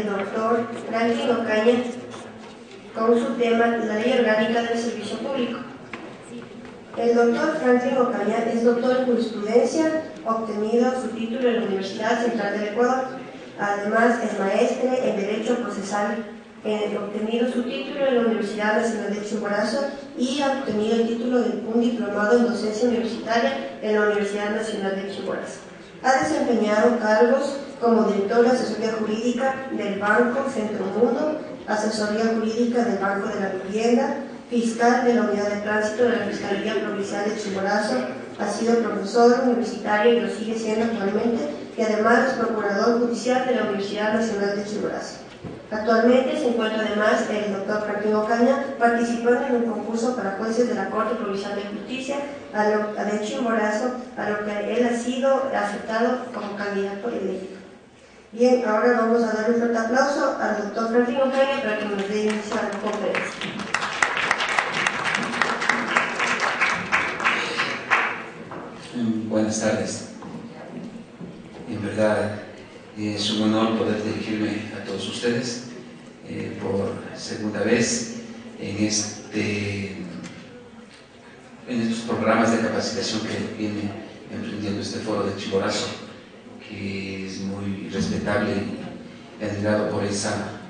el doctor Franklin Ocaña con su tema La Ley Orgánica del Servicio Público. El doctor Franklin Ocaña es doctor en jurisprudencia, obtenido su título en la Universidad Central del Ecuador. Además, es maestre en Derecho Procesal, obtenido su título en la Universidad Nacional de Chimborazo y ha obtenido el título de un diplomado en docencia universitaria en la Universidad Nacional de Chimborazo. Ha desempeñado cargos como director de asesoría jurídica del Banco Centro Mundo, asesoría jurídica del Banco de la Vivienda, fiscal de la Unidad de Tránsito de la Fiscalía Provincial de Chimborazo, ha sido profesor universitario y lo sigue siendo actualmente, y además es procurador judicial de la Universidad Nacional de Chimborazo. Actualmente se encuentra además el doctor Franklin Ocaña participando en un concurso para jueces de la Corte Provincial de Justicia de Chimborazo, a lo que él ha sido aceptado como candidato elegido. Bien, ahora vamos a dar un fuerte aplauso al doctor Franklin Ocaña para que nos dé inicio a la conferencia. Buenas tardes. En verdad es un honor poder dirigirme a todos ustedes por segunda vez en estos programas de capacitación que viene emprendiendo este foro de Chimborazo, que es muy respetable y admirado por esa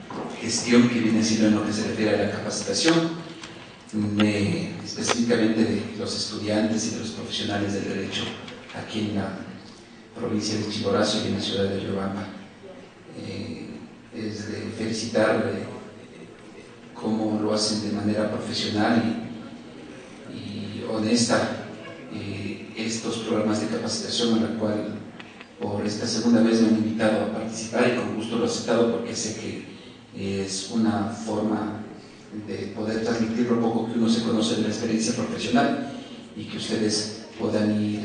gestión que viene haciendo en lo que se refiere a la capacitación, específicamente de los estudiantes y de los profesionales del derecho aquí en la provincia de Chimborazo y en la ciudad de Riobamba. Es de felicitar cómo lo hacen de manera profesional y honesta estos programas de capacitación, a la cual por esta segunda vez me han invitado a participar y con gusto lo he aceptado porque sé que es una forma de poder transmitir lo poco que uno se conoce de la experiencia profesional y que ustedes puedan ir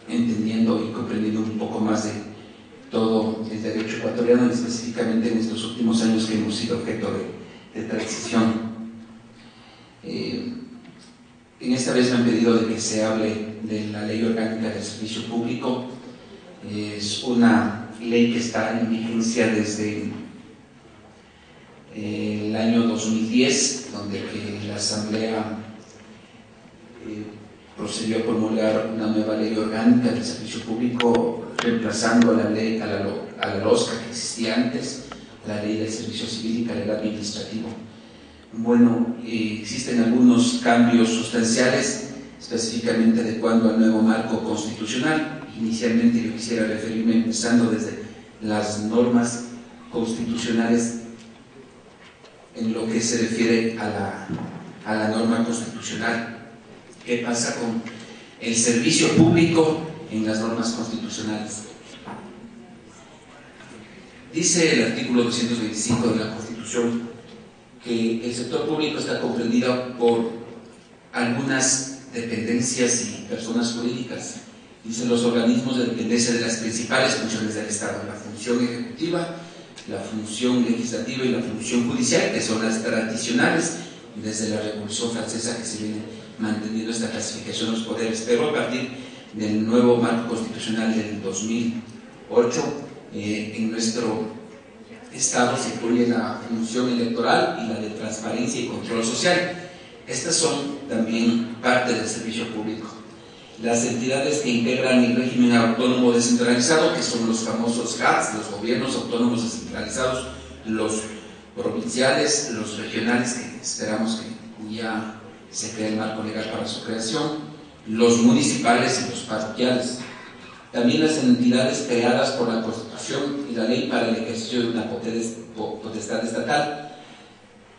entendiendo y comprendiendo un poco más de todo el derecho ecuatoriano, y específicamente en estos últimos años que hemos sido objeto de transición. En esta vez me han pedido de que se hable de la Ley Orgánica del Servicio Público. Es una ley que está en vigencia desde el año 2010, donde la Asamblea procedió a promulgar una nueva ley orgánica del servicio público, reemplazando a la LOSCA que existía antes, la ley del servicio civil y carrera administrativo. Bueno, existen algunos cambios sustanciales, específicamente adecuando al nuevo marco constitucional. Inicialmente yo quisiera referirme empezando desde las normas constitucionales en lo que se refiere a la norma constitucional. ¿Qué pasa con el servicio público en las normas constitucionales? Dice el artículo 225 de la Constitución que el sector público está comprendido por algunas dependencias y personas jurídicas. Dice los organismos de dependencia de las principales funciones del Estado: la función ejecutiva, la función legislativa y la función judicial, que son las tradicionales desde la Revolución Francesa, que se viene manteniendo esta clasificación de los poderes, pero a partir del nuevo marco constitucional del 2008, en nuestro Estado se incluye la función electoral y la de transparencia y control social. Estas son también parte del servicio público. Las entidades que integran el régimen autónomo descentralizado, que son los famosos GATS, los gobiernos autónomos descentralizados, los provinciales, los regionales, que esperamos que ya se cree el marco legal para su creación, los municipales y los parroquiales. También las entidades creadas por la Constitución y la ley para el ejercicio de una potestad estatal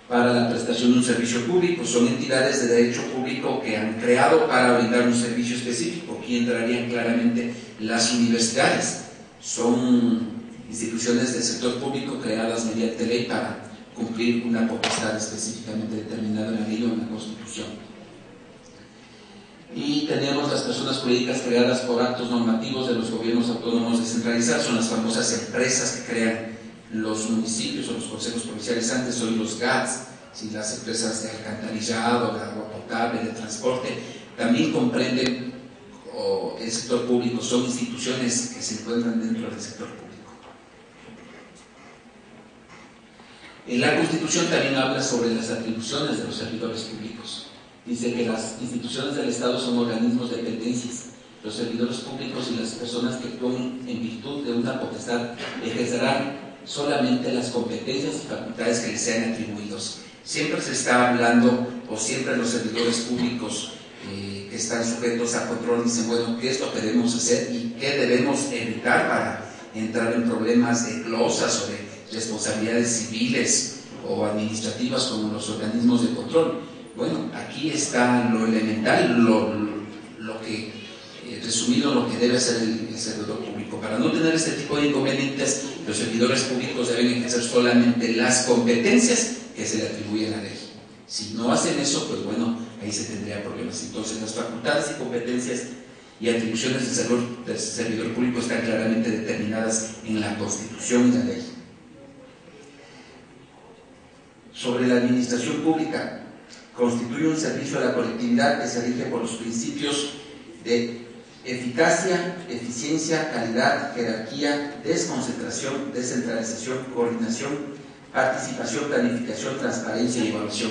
para la prestación de un servicio público. Son entidades de derecho público que han creado para brindar un servicio específico. Aquí entrarían claramente las universidades. Son instituciones del sector público creadas mediante ley para cumplir una potestad específicamente determinada en la ley o en la Constitución. Y tenemos las personas jurídicas creadas por actos normativos de los gobiernos autónomos descentralizados. Son las famosas empresas que crean los municipios o los consejos provinciales. Antes hoy los GATS, ¿sí? Las empresas de alcantarillado, de agua potable, de transporte, también comprenden el sector público. Son instituciones que se encuentran dentro del sector público. La Constitución también habla sobre las atribuciones de los servidores públicos. Dice que las instituciones del Estado son organismos de dependencias. Los servidores públicos y las personas que actúan en virtud de una potestad ejercerán solamente las competencias y facultades que les sean atribuidos. Siempre se está hablando, o siempre los servidores públicos que están sujetos a control dicen, bueno, ¿qué es lo que debemos hacer y qué debemos evitar para entrar en problemas de glosas o de responsabilidades civiles o administrativas como los organismos de control? Bueno, aquí está lo elemental, lo que, resumido, lo que debe hacer el servidor público. Para no tener este tipo de inconvenientes, los servidores públicos deben ejercer solamente las competencias que se le atribuyen a la ley. Si no hacen eso, pues bueno, ahí se tendría problemas. Entonces, las facultades y competencias y atribuciones del servidor público están claramente determinadas en la Constitución y la ley. Sobre la administración pública, constituye un servicio a la colectividad que se rige por los principios de eficacia, eficiencia, calidad, jerarquía, desconcentración, descentralización, coordinación, participación, planificación, transparencia y evaluación.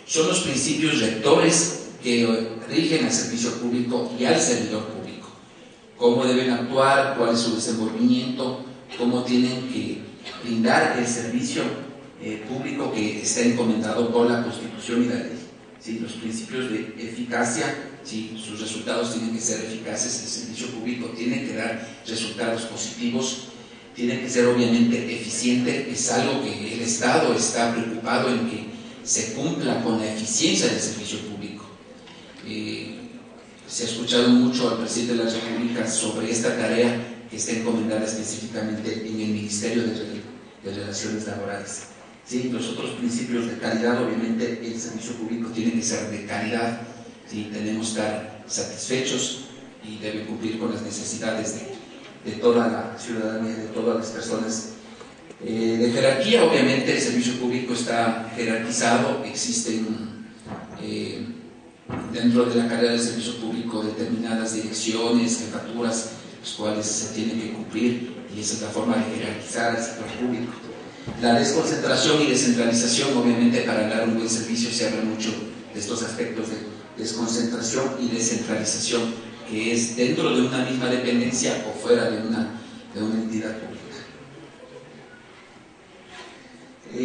Son los principios rectores que rigen al servicio público y al servidor público. Cómo deben actuar, cuál es su desenvolvimiento, cómo tienen que brindar el servicio público que está encomendado por la Constitución y la ley. ¿Sí? Los principios de eficacia, ¿sí? Sus resultados tienen que ser eficaces, el servicio público tiene que dar resultados positivos, tiene que ser obviamente eficiente, es algo que el Estado está preocupado en que se cumpla con la eficiencia del servicio público. Se ha escuchado mucho al presidente de la República sobre esta tarea que está encomendada específicamente en el Ministerio de Relaciones Laborales. ¿Sí? Los otros principios de calidad, obviamente el servicio público tiene que ser de calidad, ¿sí? Tenemos que estar satisfechos y debe cumplir con las necesidades de toda la ciudadanía, de todas las personas. De jerarquía, obviamente el servicio público está jerarquizado, existen dentro de la carrera del servicio público determinadas direcciones, jefaturas, las cuales se tienen que cumplir, y esa es la forma de jerarquizar el sector público. La desconcentración y descentralización, obviamente para dar un buen servicio se habla mucho de estos aspectos de desconcentración y descentralización, que es dentro de una misma dependencia o fuera de una entidad pública.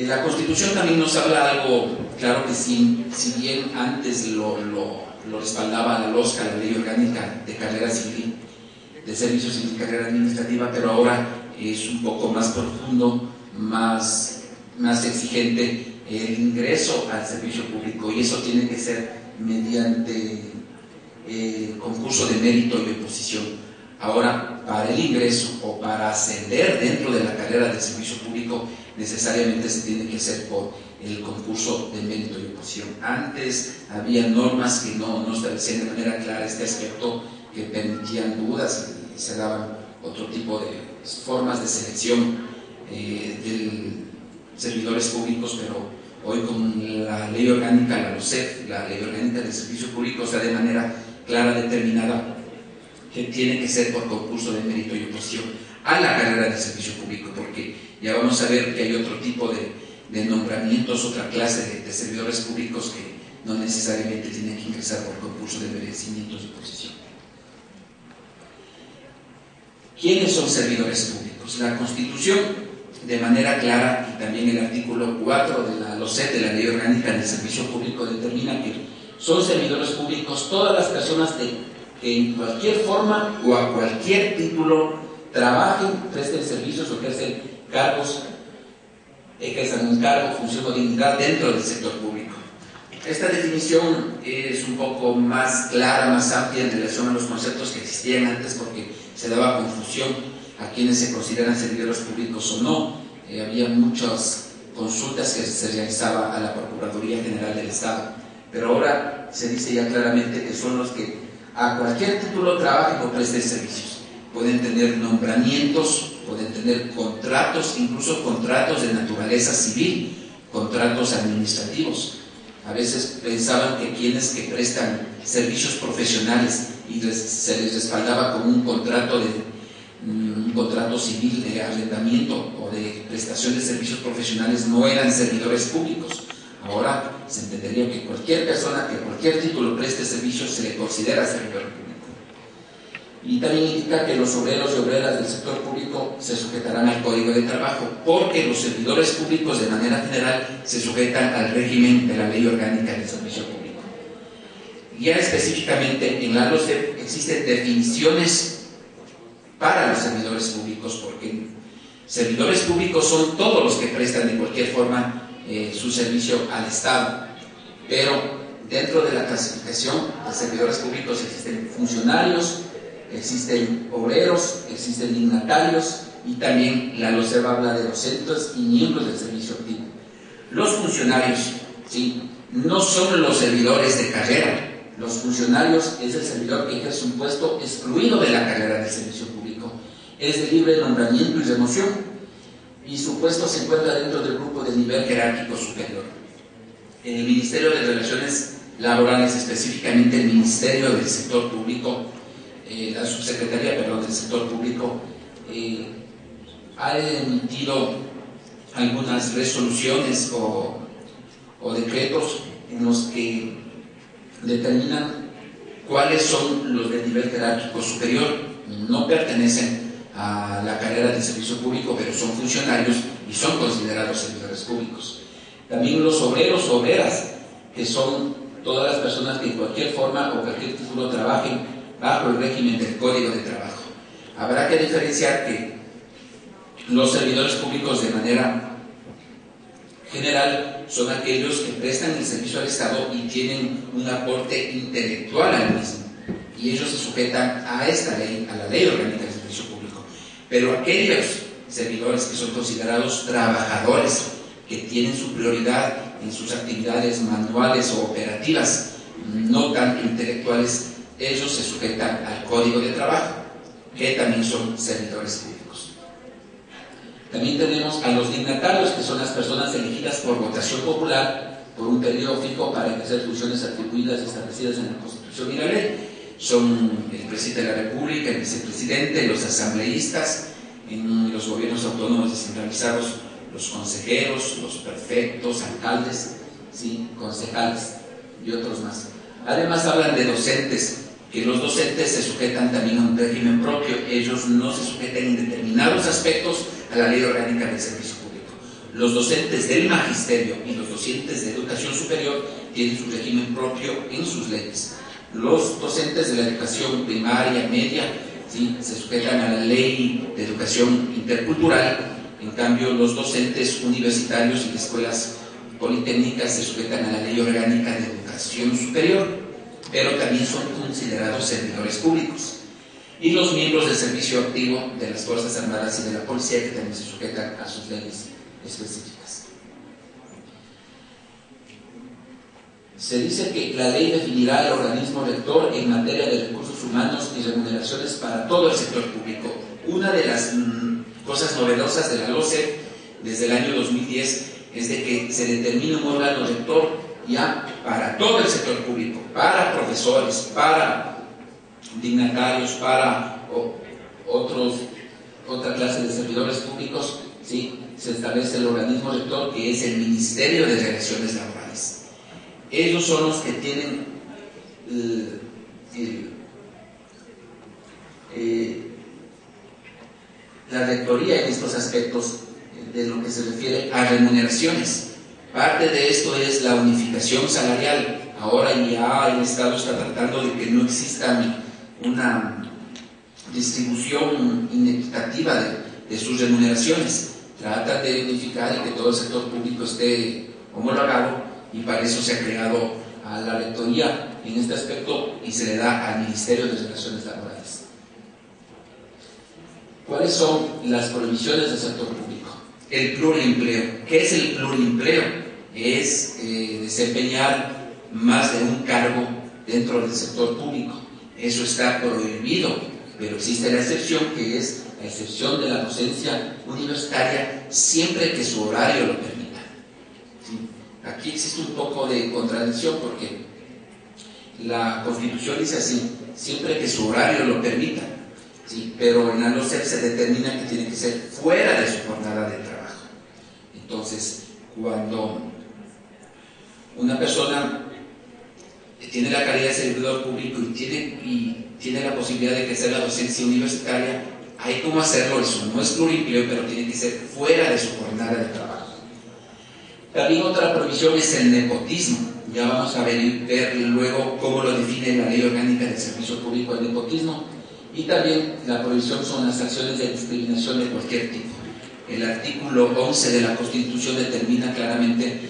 La Constitución también nos habla algo, claro que sí, si bien antes lo respaldaba la LOSCA, la Ley Orgánica de Carrera Civil, de Servicio Civil y Carrera Administrativa, pero ahora es un poco más profundo, más exigente el ingreso al servicio público, y eso tiene que ser mediante concurso de mérito y oposición. Ahora, para el ingreso o para ascender dentro de la carrera del servicio público, necesariamente se tiene que hacer por el concurso de mérito y oposición. Antes había normas que no establecían de manera clara este aspecto, que permitían dudas y se daban otro tipo de formas de selección de servidores públicos, pero hoy con la ley orgánica, la LOSEF, la ley orgánica del servicio público, está de manera clara determinada que tiene que ser por concurso de mérito y oposición a la carrera del servicio público, porque ya vamos a ver que hay otro tipo de nombramientos, otra clase de servidores públicos que no necesariamente tienen que ingresar por concurso de merecimientos y oposición. ¿Quiénes son servidores públicos? La Constitución, de manera clara, y también el artículo 4 de la LOSET, de la Ley Orgánica del Servicio Público, determina que son servidores públicos todas las personas que en cualquier forma o a cualquier título trabajen, presten servicios o ejerzan un cargo, función o dignidad dentro del sector público. Esta definición es un poco más clara, más amplia en relación a los conceptos que existían antes, porque se daba confusión a quienes se consideran servidores públicos o no. Había muchas consultas que se realizaba a la Procuraduría General del Estado, pero ahora se dice ya claramente que son los que a cualquier título trabajen o presten servicios. Pueden tener nombramientos, pueden tener contratos, incluso contratos de naturaleza civil, contratos administrativos. A veces pensaban que quienes que prestan servicios profesionales y se les respaldaba con un contrato contrato civil de arrendamiento o de prestación de servicios profesionales no eran servidores públicos. Ahora se entendería que cualquier persona que cualquier título preste servicios se le considera servidor público. Y también indica que los obreros y obreras del sector público se sujetarán al Código de Trabajo, porque los servidores públicos de manera general se sujetan al régimen de la Ley Orgánica del Servicio Público. Ya específicamente en la LOCEP existen definiciones para los servidores públicos, porque servidores públicos son todos los que prestan de cualquier forma su servicio al Estado, pero dentro de la clasificación de servidores públicos existen funcionarios, existen obreros, existen dignatarios, y también la LOCEP habla de docentes y miembros del servicio activo. Los funcionarios, ¿sí?, no son los servidores de carrera. Los funcionarios es el servidor que ejerce un puesto excluido de la carrera del servicio público, es de libre nombramiento y remoción, y su puesto se encuentra dentro del grupo de nivel jerárquico superior. En el Ministerio de Relaciones Laborales, específicamente el Ministerio del Sector Público, la Subsecretaría del Sector Público, ha emitido algunas resoluciones o decretos en los que determinan cuáles son los de nivel jerárquico superior. No pertenecen a la carrera del servicio público, pero son funcionarios y son considerados servidores públicos. También los obreros o obreras, que son todas las personas que en cualquier forma o cualquier título trabajen bajo el régimen del Código de Trabajo. Habrá que diferenciar que los servidores públicos de manera general son aquellos que prestan el servicio al Estado y tienen un aporte intelectual al mismo, y ellos se sujetan a esta ley, a la Ley Orgánica del Servicio Público. Pero aquellos servidores que son considerados trabajadores, que tienen su prioridad en sus actividades manuales o operativas, no tanto intelectuales, ellos se sujetan al Código de Trabajo, que también son servidores públicos. También tenemos a los dignatarios, que son las personas elegidas por votación popular por un periodo fijo para ejercer funciones atribuidas y establecidas en la Constitución y la ley. Son el presidente de la República, el vicepresidente, los asambleístas, en los gobiernos autónomos descentralizados, los consejeros, los prefectos, alcaldes, ¿sí?, concejales y otros más. Además hablan de docentes, que los docentes se sujetan también a un régimen propio. Ellos no se sujetan en determinados aspectos a la Ley Orgánica del Servicio Público. Los docentes del magisterio y los docentes de educación superior tienen su régimen propio en sus leyes. Los docentes de la educación primaria, media, ¿sí?, se sujetan a la Ley de Educación Intercultural. En cambio, los docentes universitarios y de escuelas politécnicas se sujetan a la Ley Orgánica de Educación Superior, pero también son considerados servidores públicos. Y los miembros del servicio activo de las Fuerzas Armadas y de la Policía, que también se sujetan a sus leyes específicas. Se dice que la ley definirá el organismo rector en materia de recursos humanos y remuneraciones para todo el sector público. Una de las cosas novedosas de la LOCEP desde el año 2010 es de que se determina un órgano rector ya para todo el sector público, para profesores, para dignatarios, para otra clase de servidores públicos, ¿sí? Se establece el organismo rector, que es el Ministerio de Relaciones Laborales. Ellos son los que tienen la rectoría en estos aspectos de lo que se refiere a remuneraciones. Parte de esto es la unificación salarial. Ahora ya el Estado está tratando de que no exista una distribución inequitativa de sus remuneraciones. Trata de unificar y que todo el sector público esté homologado, y para eso se ha creado a la rectoría en este aspecto y se le da al Ministerio de Relaciones Laborales. ¿Cuáles son las prohibiciones del sector público? El pluriempleo. ¿Qué es el pluriempleo? Es desempeñar más de un cargo dentro del sector público. Eso está prohibido, pero existe la excepción, que es la excepción de la docencia universitaria, siempre que su horario lo permita. ¿Sí? Aquí existe un poco de contradicción, porque la Constitución dice así: siempre que su horario lo permita, ¿sí? Pero en la LOCEP se determina que tiene que ser fuera de su jornada de trabajo. Entonces, cuando una persona tiene la calidad de servidor público y tiene la posibilidad de ejercer la docencia universitaria, hay cómo hacerlo. Eso no es pluriempleo, pero tiene que ser fuera de su jornada de trabajo. También otra prohibición es el nepotismo. Ya vamos a ver luego cómo lo define la Ley Orgánica del Servicio Público del Nepotismo. Y también la prohibición son las acciones de discriminación de cualquier tipo. El artículo 11 de la Constitución determina claramente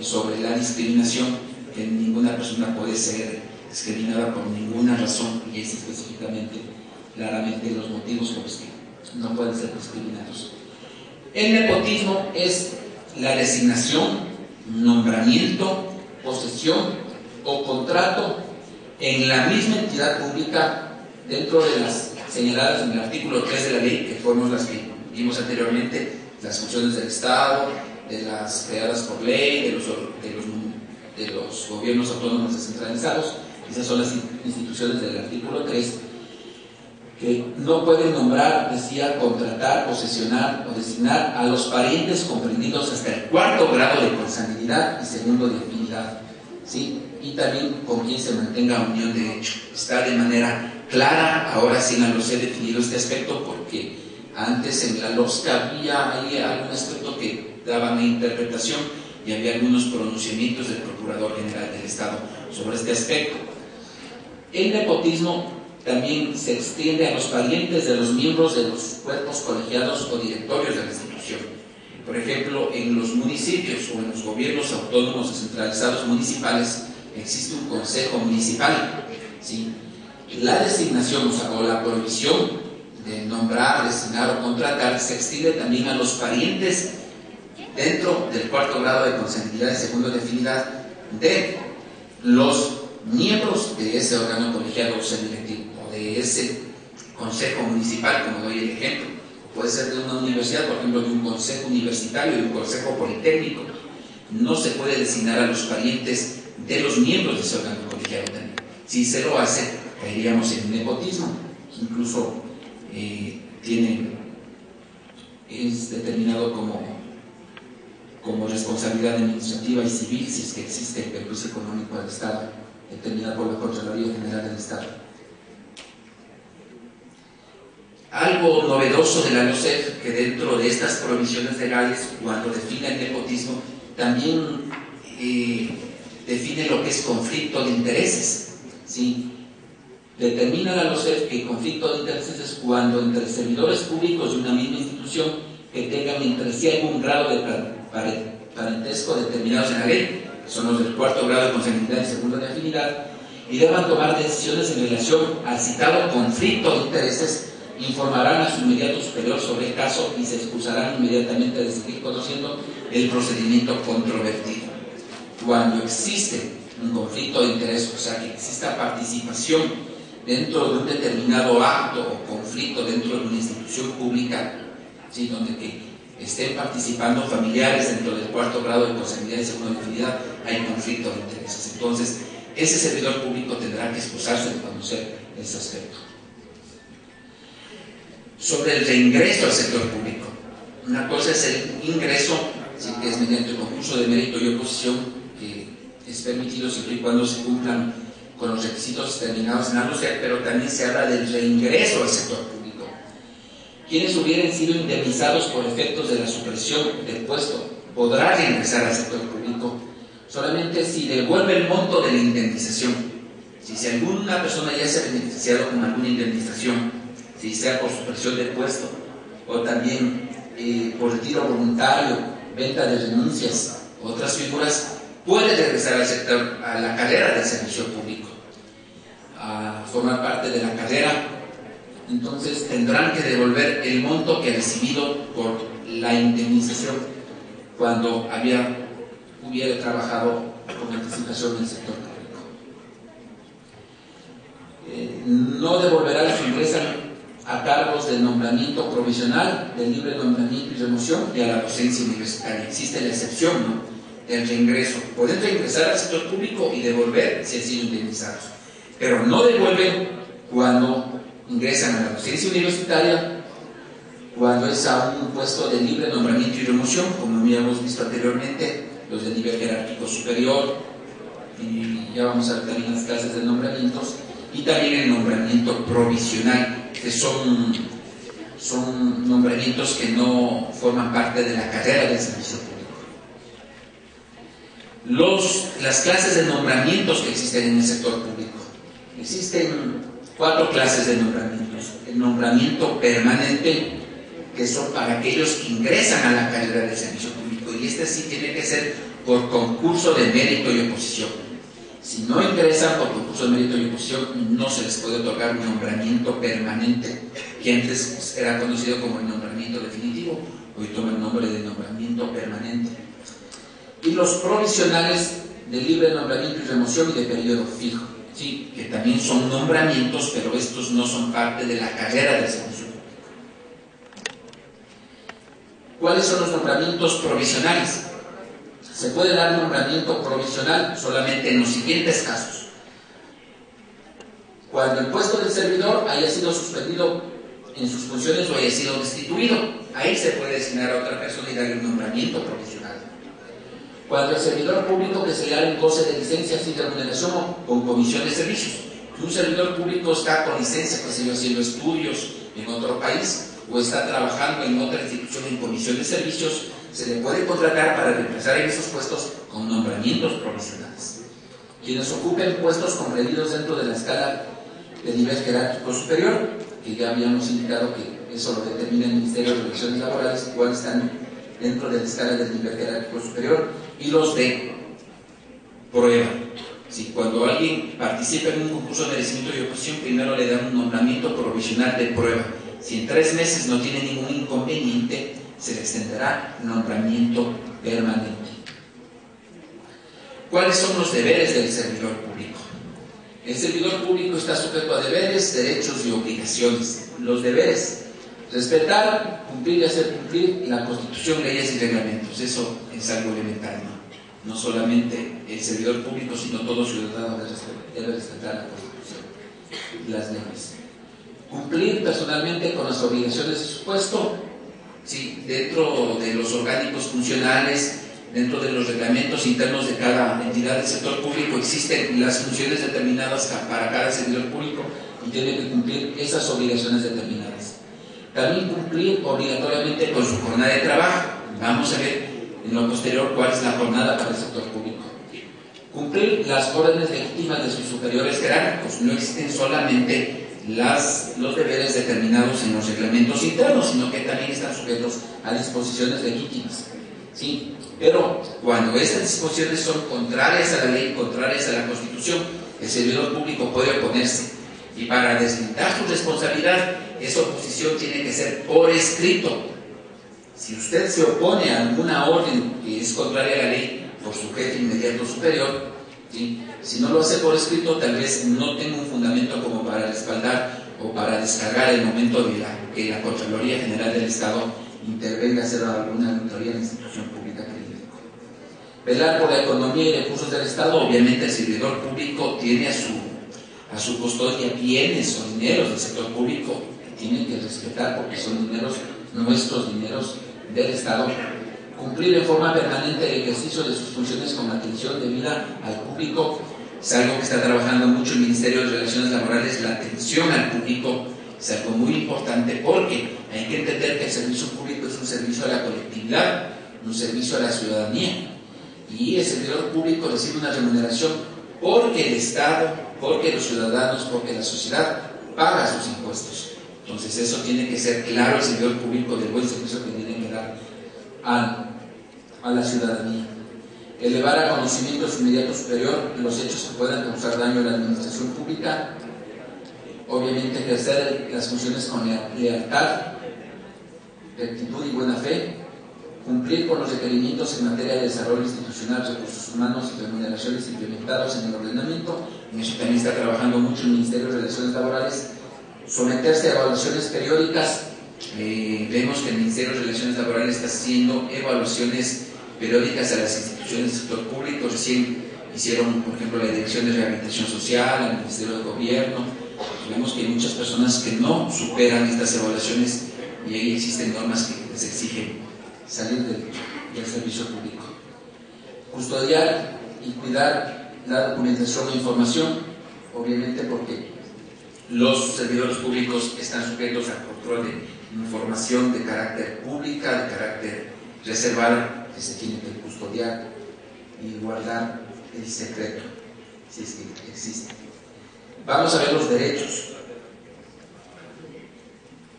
sobre la discriminación, que ninguna persona puede ser discriminada por ninguna razón, y es específicamente, claramente, los motivos por los que no pueden ser discriminados. El nepotismo es la designación, nombramiento, posesión o contrato en la misma entidad pública dentro de las señaladas en el artículo 3 de la ley, que fueron las que vimos anteriormente, las funciones del Estado, de las creadas por ley, de los gobiernos autónomos descentralizados. Esas son las instituciones del artículo 3, que no pueden nombrar, decía, contratar, posesionar o designar a los parientes comprendidos hasta el 4º grado de consanguinidad y 2º de afinidad, ¿sí? Y también con quien se mantenga unión de hecho. Está de manera clara, ahora sí en la LOCEP definido este aspecto, porque antes en la LOCEP había algún aspecto que daba una interpretación y había algunos pronunciamientos del Procurador General del Estado sobre este aspecto. El nepotismo también se extiende a los parientes de los miembros de los cuerpos colegiados o directorios de la institución. Por ejemplo, en los municipios o en los gobiernos autónomos descentralizados municipales existe un consejo municipal, ¿sí? La designación, o la prohibición de nombrar, designar o contratar se extiende también a los parientes dentro del 4º grado de consanguinidad y 2º de afinidad de los miembros de ese órgano colegiado o semidirectivo, o de ese consejo municipal, como doy el ejemplo. Puede ser de una universidad, por ejemplo, de un consejo universitario, de un consejo politécnico. No se puede designar a los parientes de los miembros de ese órgano colegiado también. Si se lo hace, caeríamos en nepotismo, que incluso es determinado como responsabilidad administrativa y civil, si es que existe el perjuicio económico del Estado, determinado por la Contraloría General del Estado. Algo novedoso de la LOCEP, que dentro de estas provisiones legales, cuando define el nepotismo, también define lo que es conflicto de intereses, ¿sí? Determina la LOCEP que el conflicto de intereses es cuando entre servidores públicos de una misma institución que tengan entre sí algún grado de parentesco determinados en la ley, que son los del 4º grado de consanguinidad y 2º de afinidad, y deban tomar decisiones en relación al citado conflicto de intereses, informarán a su inmediato superior sobre el caso y se excusarán inmediatamente de seguir conociendo el procedimiento controvertido. Cuando existe un conflicto de interés, o sea, que exista participación dentro de un determinado acto o conflicto dentro de una institución pública, ¿sí? Donde que estén participando familiares dentro del 4º grado de consanguinidad y 2º de afinidad, hay conflicto de intereses. Entonces, ese servidor público tendrá que excusarse de conocer ese aspecto. Sobre el reingreso al sector público. Una cosa es el ingreso, ¿sí? Que es mediante el concurso de mérito y oposición, que es permitido siempre y cuando se cumplan con los requisitos determinados en la LOCEP, pero también se habla del reingreso al sector público. Quienes hubieran sido indemnizados por efectos de la supresión del puesto podrán reingresar al sector público solamente si devuelve el monto de la indemnización. Si alguna persona ya se ha beneficiado con alguna indemnización, si sea por supresión del puesto o también por retiro voluntario, venta de renuncias, otras figuras, puede regresar al sector, a la carrera del servicio público, a formar parte de la carrera. Entonces tendrán que devolver el monto que ha recibido por la indemnización cuando hubiera trabajado con anticipación en el sector público. No devolverá los que ingresan a cargos del nombramiento provisional, del libre nombramiento y remoción y a la docencia universitaria. Existe la excepción, ¿no?, del reingreso. Pueden reingresar al sector público y devolver si han sido indemnizados, pero no devuelven cuando ingresan a la docencia universitaria, cuando es a un puesto de libre nombramiento y remoción, como habíamos visto anteriormente, los de nivel jerárquico superior, y ya vamos a ver también las clases de nombramientos, y también el nombramiento provisional, que son nombramientos que no forman parte de la carrera del servicio público. Las clases de nombramientos que existen en el sector público. Existen 4 clases de nombramientos. El nombramiento permanente, que son para aquellos que ingresan a la carrera del servicio público, y este sí tiene que ser por concurso de mérito y oposición. Si no ingresan por concurso de mérito y oposición, no se les puede otorgar un nombramiento permanente, que antes era conocido como el nombramiento definitivo, hoy toma el nombre de nombramiento permanente. Y los provisionales de libre nombramiento y remoción y de periodo fijo, ¿sí? Que también son nombramientos, pero estos no son parte de la carrera del servicio público. ¿Cuáles son los nombramientos provisionales? Se puede dar nombramiento provisional solamente en los siguientes casos: cuando el puesto del servidor haya sido suspendido en sus funciones o haya sido destituido, ahí se puede designar a otra persona y darle un nombramiento provisional. Cuando el servidor público que se le haga en goce de licencia sin remuneración o con comisión de servicios, que un servidor público está con licencia, que se yo haciendo estudios en otro país o está trabajando en otra institución en comisión de servicios, se le puede contratar para reemplazar en esos puestos con nombramientos provisionales. Quienes ocupen puestos comprendidos dentro de la escala de nivel jerárquico superior, que ya habíamos indicado que eso lo determina el Ministerio de Relaciones Laborales, cuáles están dentro de la escala del nivel jerárquico superior, y los de prueba. Si cuando alguien participa en un concurso de merecimiento y oposición, primero le dan un nombramiento provisional de prueba. Si en 3 meses no tiene ningún inconveniente, se le extenderá nombramiento permanente. ¿Cuáles son los deberes del servidor público? El servidor público está sujeto a deberes, derechos y obligaciones. Los deberes: respetar, cumplir y hacer cumplir la Constitución, leyes y reglamentos. Eso es algo elemental, ¿no? No solamente el servidor público, sino todo ciudadano debe respetar la Constitución y las leyes. Cumplir personalmente con las obligaciones de su puesto, sí, dentro de los orgánicos funcionales, dentro de los reglamentos internos de cada entidad del sector público existen las funciones determinadas para cada servidor público y tiene que cumplir esas obligaciones determinadas. También cumplir obligatoriamente con su jornada de trabajo. Vamos a ver en lo posterior cuál es la jornada para el sector público. Cumplir las órdenes legítimas de sus superiores jerárquicos. No existen solamente los deberes determinados en los reglamentos internos, sino que también están sujetos a disposiciones legítimas, ¿sí? Pero cuando estas disposiciones son contrarias a la ley, contrarias a la Constitución, el servidor público puede oponerse, y para deslindar su responsabilidad, esa oposición tiene que ser por escrito. Si usted se opone a alguna orden que es contraria a la ley por su jefe inmediato superior, ¿sí? Si no lo hace por escrito, tal vez no tenga un fundamento como para respaldar o para descargar el momento de que la Contraloría General del Estado intervenga a hacer alguna auditoría en la institución pública que le indicó. Velar por la economía y recursos del Estado. Obviamente el servidor público tiene a su custodia bienes o dineros del sector público que tienen que respetar porque son dineros nuestros, dineros del Estado. Cumplir en forma permanente el ejercicio de sus funciones con atención debida al público. Es algo que está trabajando mucho el Ministerio de Relaciones Laborales. La atención al público es algo muy importante porque hay que entender que el servicio público es un servicio a la colectividad, un servicio a la ciudadanía, y el servidor público recibe una remuneración porque el Estado, porque los ciudadanos, porque la sociedad paga sus impuestos. Entonces eso tiene que ser claro el servidor público del buen servicio que tiene que dar a la ciudadanía. Elevar a conocimiento de su inmediato superior los hechos que puedan causar daño a la administración pública. Obviamente ejercer las funciones con lealtad, rectitud y buena fe. Cumplir con los requerimientos en materia de desarrollo institucional, recursos humanos y remuneraciones implementados en el ordenamiento. En eso también está trabajando mucho el Ministerio de Relaciones Laborales. Someterse a evaluaciones periódicas. Vemos que el Ministerio de Relaciones Laborales está haciendo evaluaciones periódicas a las instituciones del sector público. Recién hicieron, por ejemplo, la Dirección de Rehabilitación Social, el Ministerio de Gobierno, Vemos que hay muchas personas que no superan estas evaluaciones y ahí existen normas que les exigen salir del servicio público. Custodiar y cuidar la documentación e información, obviamente porque los servidores públicos están sujetos al control de información de carácter pública, de carácter reservada, que se tiene que custodiar y guardar el secreto, si es que existe. Vamos a ver los derechos.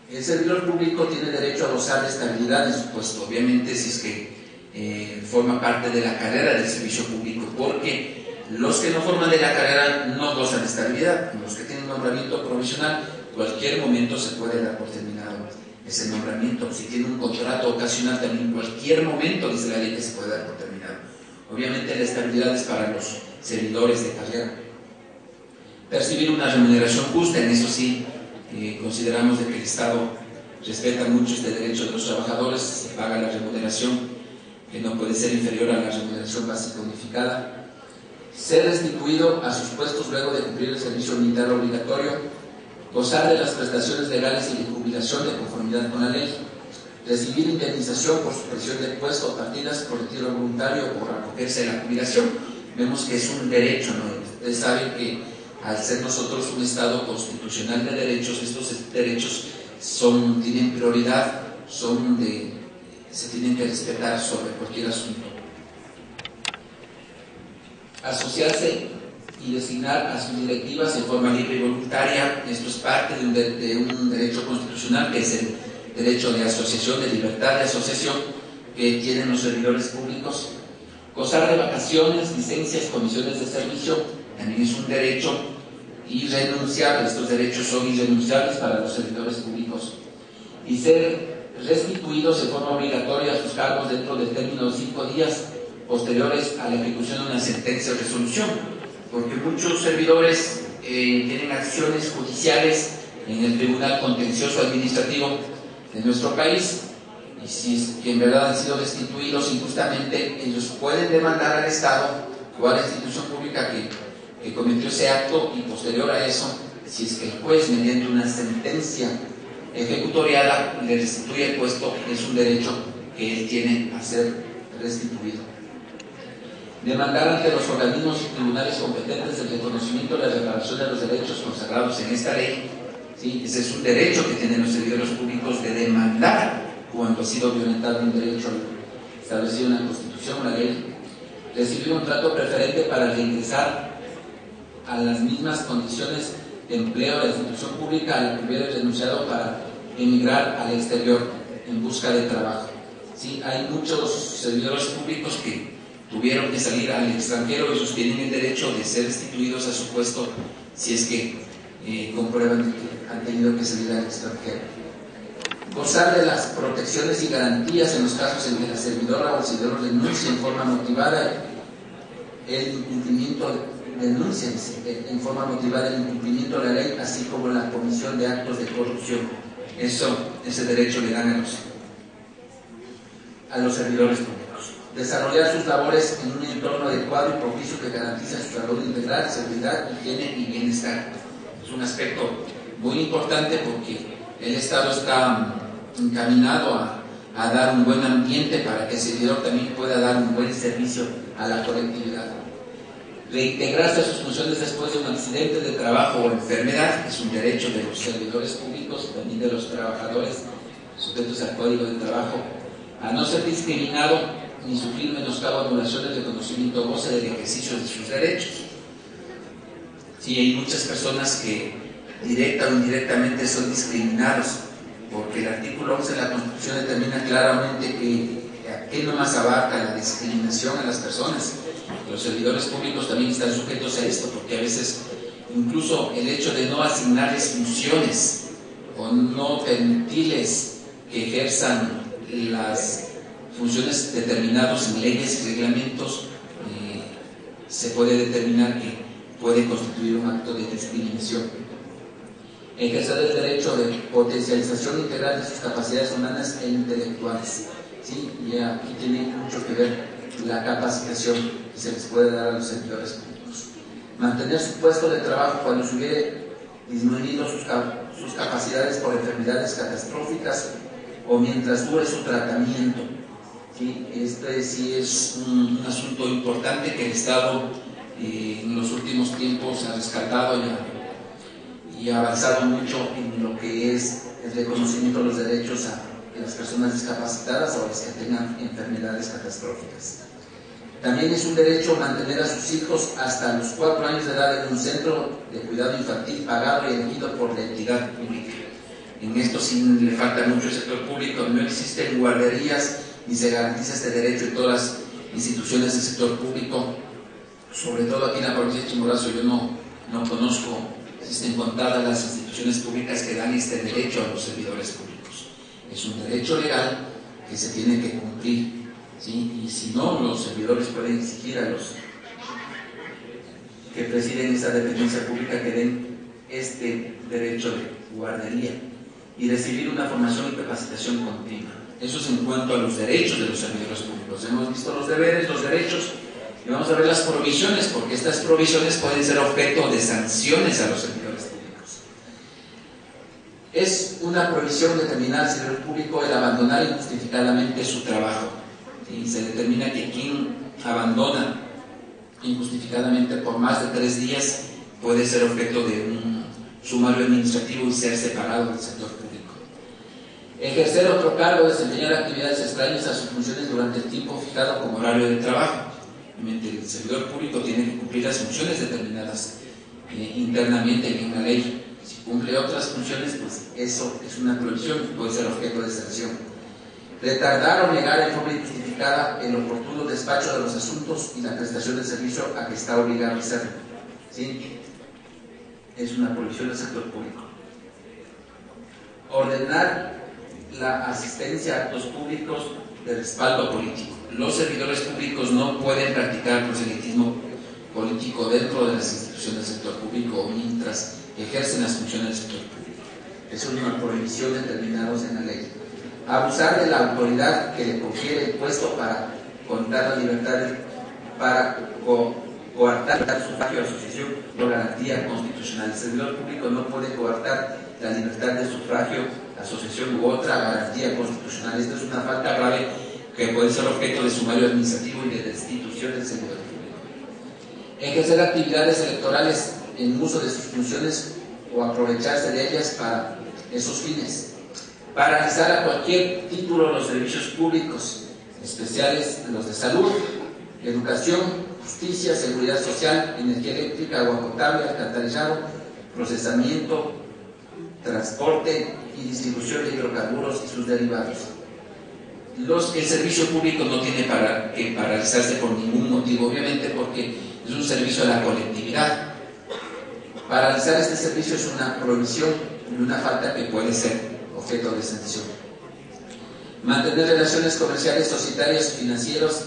El servidor público tiene derecho a gozar de estabilidad en su puesto, obviamente si es que forma parte de la carrera del servicio público, porque los que no forman de la carrera no gozan de estabilidad. Los que tienen nombramiento provisional, cualquier momento se puede dar por terminado ese nombramiento. Si tiene un contrato ocasional, también en cualquier momento dice la ley que se puede dar por terminado. Obviamente la estabilidad es para los servidores de carrera. Percibir una remuneración justa, en eso sí consideramos de que el Estado respeta mucho este derecho de los trabajadores, se paga la remuneración que no puede ser inferior a la remuneración básica unificada. Ser restituido a sus puestos luego de cumplir el servicio militar obligatorio, gozar de las prestaciones legales y de jubilación de conformidad con la ley, recibir indemnización por supresión del puesto o partidas por retiro voluntario o por acogerse a la jubilación. Vemos que es un derecho, ¿no? Ustedes saben que al ser nosotros un Estado constitucional de derechos, estos derechos tienen prioridad, se tienen que respetar sobre cualquier asunto. Asociarse y designar a sus directivas en forma libre y voluntaria, esto es parte de un derecho constitucional que es el derecho de asociación, de libertad de asociación que tienen los servidores públicos. Gozar de vacaciones, licencias, comisiones de servicio, también es un derecho irrenunciable. Estos derechos son irrenunciables para los servidores públicos. Y ser restituidos de forma obligatoria a sus cargos dentro del término de 5 días posteriores a la ejecución de una sentencia o resolución, porque muchos servidores tienen acciones judiciales en el Tribunal Contencioso Administrativo de nuestro país, y si es que en verdad han sido destituidos injustamente, ellos pueden demandar al Estado o a la institución pública que cometió ese acto, y posterior a eso, si es que el juez, mediante una sentencia ejecutoriada, le restituye el puesto, es un derecho que él tiene a ser restituido. Demandar ante los organismos y tribunales competentes el reconocimiento y la reparación de los derechos consagrados en esta ley. ¿Sí? Ese es un derecho que tienen los servidores públicos, de demandar cuando ha sido violentado un derecho establecido en la Constitución o la ley. Recibir un trato preferente para reingresar a las mismas condiciones de empleo de la institución pública a la que hubiera renunciado para emigrar al exterior en busca de trabajo. ¿Sí? Hay muchos servidores públicos que tuvieron que salir al extranjero, ellos tienen el derecho de ser restituidos a su puesto si es que comprueban que han tenido que salir al extranjero. Gozar de las protecciones y garantías en los casos en que la servidora o el servidor denuncia en forma motivada el incumplimiento en forma motivada el incumplimiento de la ley, así como la comisión de actos de corrupción. Ese derecho le dan a los servidores públicos. Desarrollar sus labores en un entorno adecuado y propicio que garantice su salud integral, seguridad, higiene y bienestar. Es un aspecto muy importante porque el Estado está encaminado a dar un buen ambiente para que el servidor también pueda dar un buen servicio a la colectividad. Reintegrarse a sus funciones después de un accidente de trabajo o enfermedad es un derecho de los servidores públicos, también de los trabajadores sujetos al Código de Trabajo, a no ser discriminado ni sufrir menoscabo, anulaciones, reconocimiento o goce del ejercicio de sus derechos. Sí, hay muchas personas que directa o indirectamente son discriminados, porque el artículo 11 de la Constitución determina claramente que aquí nomás abarca la discriminación a las personas. Los servidores públicos también están sujetos a esto, porque a veces incluso el hecho de no asignarles funciones o no permitirles que ejerzan las funciones determinadas en leyes y reglamentos, se puede determinar que puede constituir un acto de discriminación. Ejercer el derecho de potencialización integral de sus capacidades humanas e intelectuales. ¿Sí? Y aquí tiene mucho que ver la capacitación que se les puede dar a los servidores públicos. Mantener su puesto de trabajo cuando se hubiere disminuyendo sus capacidades por enfermedades catastróficas o mientras dure su tratamiento. ¿Sí? Este sí es un asunto importante que el Estado en los últimos tiempos ha rescatado y ha avanzado mucho en lo que es el reconocimiento de los derechos a las personas discapacitadas o a las que tengan enfermedades catastróficas. También es un derecho mantener a sus hijos hasta los 4 años de edad en un centro de cuidado infantil pagado y elegido por la entidad pública. En esto sí le falta mucho al sector público, no existen guarderías ni se garantiza este derecho en todas las instituciones del sector público, sobre todo aquí en la provincia de Chimborazo. Yo no conozco, existen contadas las instituciones públicas que dan este derecho a los servidores públicos. Es un derecho legal que se tiene que cumplir, ¿sí? Y si no, los servidores pueden exigir a los que presiden esta dependencia pública que den este derecho de guardería y recibir una formación y capacitación continua. Eso es en cuanto a los derechos de los servidores públicos. Hemos visto los deberes, los derechos, y vamos a ver las provisiones, porque estas provisiones pueden ser objeto de sanciones a los servidores públicos. Es una provisión determinada al servidor público el abandonar injustificadamente su trabajo. ¿Sí? Se determina que quien abandona injustificadamente por más de 3 días puede ser objeto de un sumario administrativo y ser separado del sector público. Ejercer otro cargo, desempeñar actividades extrañas a sus funciones durante el tiempo fijado como horario de trabajo. Obviamente el servidor público tiene que cumplir las funciones determinadas internamente en una ley. Si cumple otras funciones, pues eso es una prohibición y puede ser objeto de sanción. Retardar o negar en forma injustificada el oportuno despacho de los asuntos y la prestación de servicio a que está obligado a hacerlo. ¿Sí? Es una prohibición del sector público. Ordenar la asistencia a actos públicos de respaldo político. Los servidores públicos no pueden practicar proselitismo político dentro de las instituciones del sector público o mientras ejercen las funciones del sector público. Es una prohibición determinada en la ley. Abusar de la autoridad que le confiere el puesto para contar la libertad, para coartar sufragio de asociación o garantía constitucional. El servidor público no puede coartar la libertad de sufragio, asociación u otra garantía constitucional. Esta es una falta grave que puede ser objeto de sumario administrativo y de destitución del servidor público. Ejercer actividades electorales en uso de sus funciones o aprovecharse de ellas para esos fines. Paralizar a cualquier título los servicios públicos, especiales los de salud, educación, justicia, seguridad social, energía eléctrica, agua potable, alcantarillado, procesamiento, transporte y distribución de hidrocarburos y sus derivados. El servicio público no tiene que paralizarse por ningún motivo, obviamente porque es un servicio a la colectividad. Paralizar este servicio es una prohibición y una falta que puede ser objeto de sanción. Mantener relaciones comerciales, societarias, financieros,